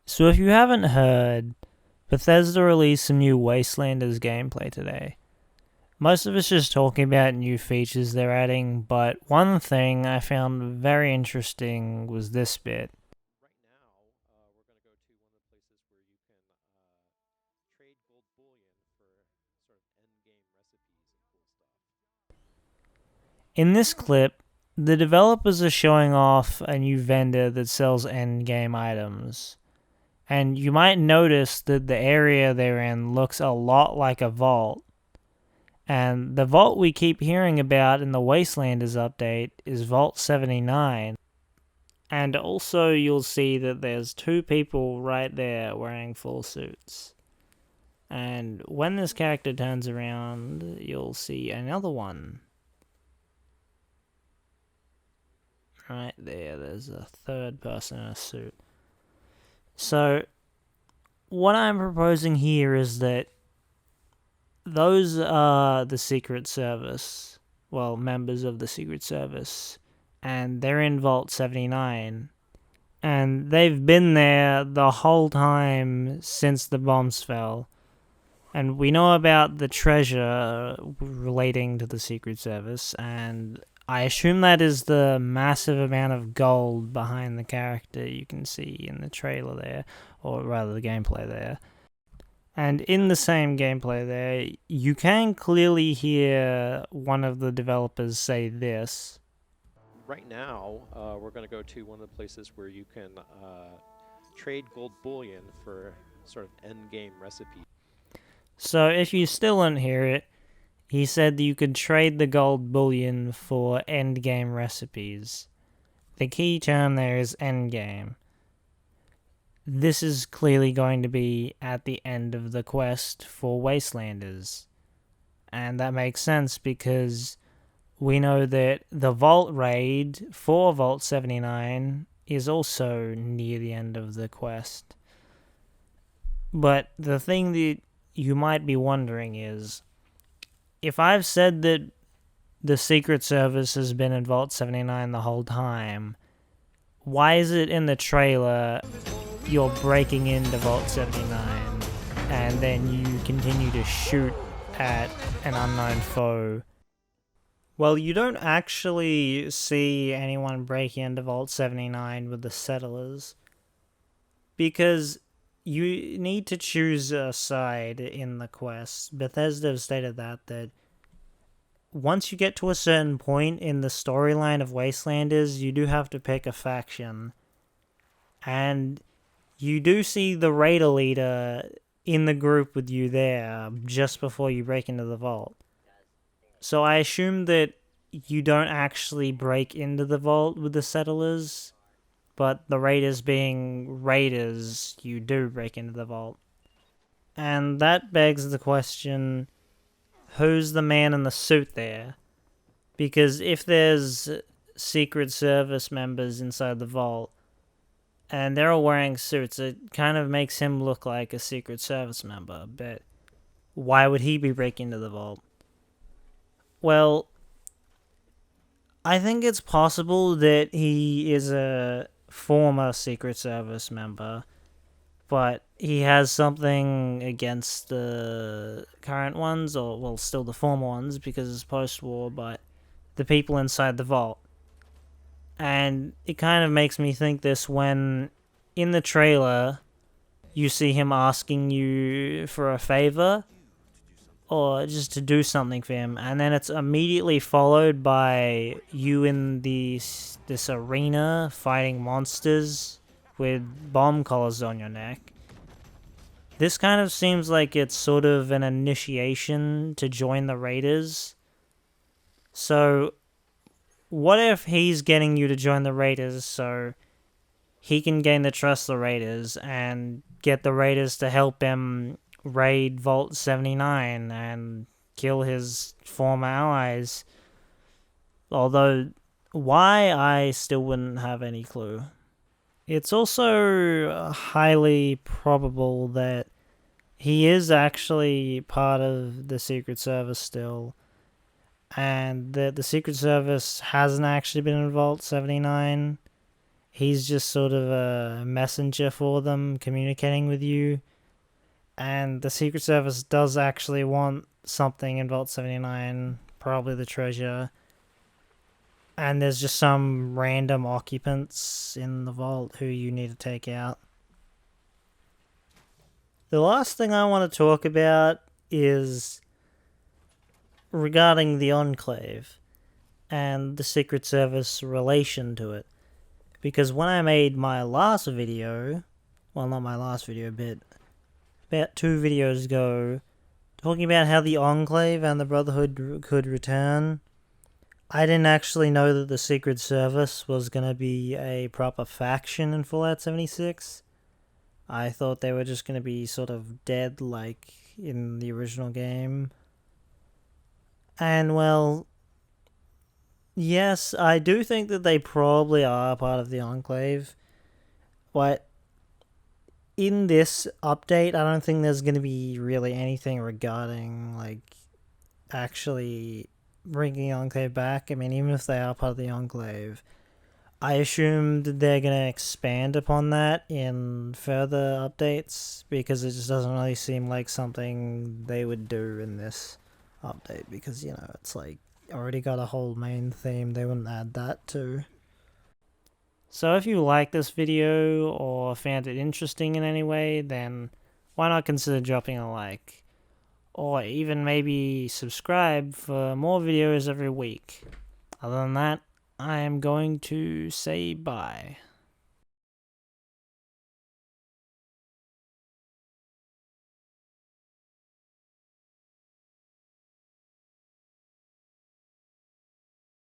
So if you haven't heard, Bethesda released some new Wastelanders gameplay today. Most of it's just talking about new features they're adding, but one thing I found very interesting was this bit. Right now, we're going to go to one of the places where you can trade gold bullion for sort of end game recipes and cool stuff. In this clip, the developers are showing off a new vendor that sells end game items. And you might notice that the area they're in looks a lot like a vault. And the vault we keep hearing about in the Wastelanders update is Vault 79. And also, you'll see that there's two people right there wearing full suits. And when this character turns around, you'll see another one. Right there, there's a third person in a suit. So, what I'm proposing here is that those are the Secret Service. Well, members of the Secret Service. And they're in Vault 79. And they've been there the whole time since the bombs fell. And we know about the treasure relating to the Secret Service, and I assume that is the massive amount of gold behind the character you can see in the trailer there, or rather the gameplay there. And in the same gameplay there, you can clearly hear one of the developers say this. Right now, we're going to go to one of the places where you can trade gold bullion for sort of end game recipes. So if you still don't hear it, he said that you could trade the gold bullion for endgame recipes. The key term there is endgame. This is clearly going to be at the end of the quest for Wastelanders. And that makes sense because we know that the Vault raid for Vault 79 is also near the end of the quest. But the thing that you might be wondering is, if I've said that the Secret Service has been in Vault 79 the whole time, why is it in the trailer you're breaking into Vault 79 and then you continue to shoot at an unknown foe? Well, you don't actually see anyone breaking into Vault 79 with the settlers, because you need to choose a side in the quest. Bethesda have stated that once you get to a certain point in the storyline of Wastelanders, you do have to pick a faction. And you do see the Raider leader in the group with you there just before you break into the vault. So I assume that you don't actually break into the vault with the settlers, but the raiders being raiders, you do break into the vault. And that begs the question, who's the man in the suit there? Because if there's Secret Service members inside the vault, and they're all wearing suits, it kind of makes him look like a Secret Service member, but why would he be breaking into the vault? Well, I think it's possible that he is a former Secret Service member, but he has something against the current ones, or, well, still the former ones, because it's post-war, but the people inside the vault. And it kind of makes me think this when, in the trailer, you see him asking you for a favor, or just to do something for him, and then it's immediately followed by you in this arena fighting monsters with bomb collars on your neck. This kind of seems like it's sort of an initiation to join the Raiders. So, what if he's getting you to join the Raiders so he can gain the trust of the Raiders and get the Raiders to help him raid Vault 79 and kill his former allies? Although, why, I still wouldn't have any clue. It's also highly probable that he is actually part of the Secret Service still, and that the Secret Service hasn't actually been in Vault 79. He's just sort of a messenger for them, communicating with you. And the Secret Service does actually want something in Vault 79, probably the treasure. And there's just some random occupants in the vault who you need to take out. The last thing I want to talk about is regarding the Enclave and the Secret Service relation to it. Because when I made my last video, well, not my last video, but about 2 videos ago, talking about how the Enclave and the Brotherhood could return, I didn't actually know that the Secret Service was going to be a proper faction in Fallout 76. I thought they were just going to be sort of dead like in the original game. And well, yes, I do think that they probably are part of the Enclave. But in this update, I don't think there's going to be really anything regarding, like, actually bringing Enclave back. I mean, even if they are part of the Enclave, I assumed they're going to expand upon that in further updates, because it just doesn't really seem like something they would do in this update, because, you know, it's like already got a whole main theme, they wouldn't add that too. So if you like this video or found it interesting in any way, then why not consider dropping a like? Or even maybe subscribe for more videos every week. Other than that, I am going to say bye.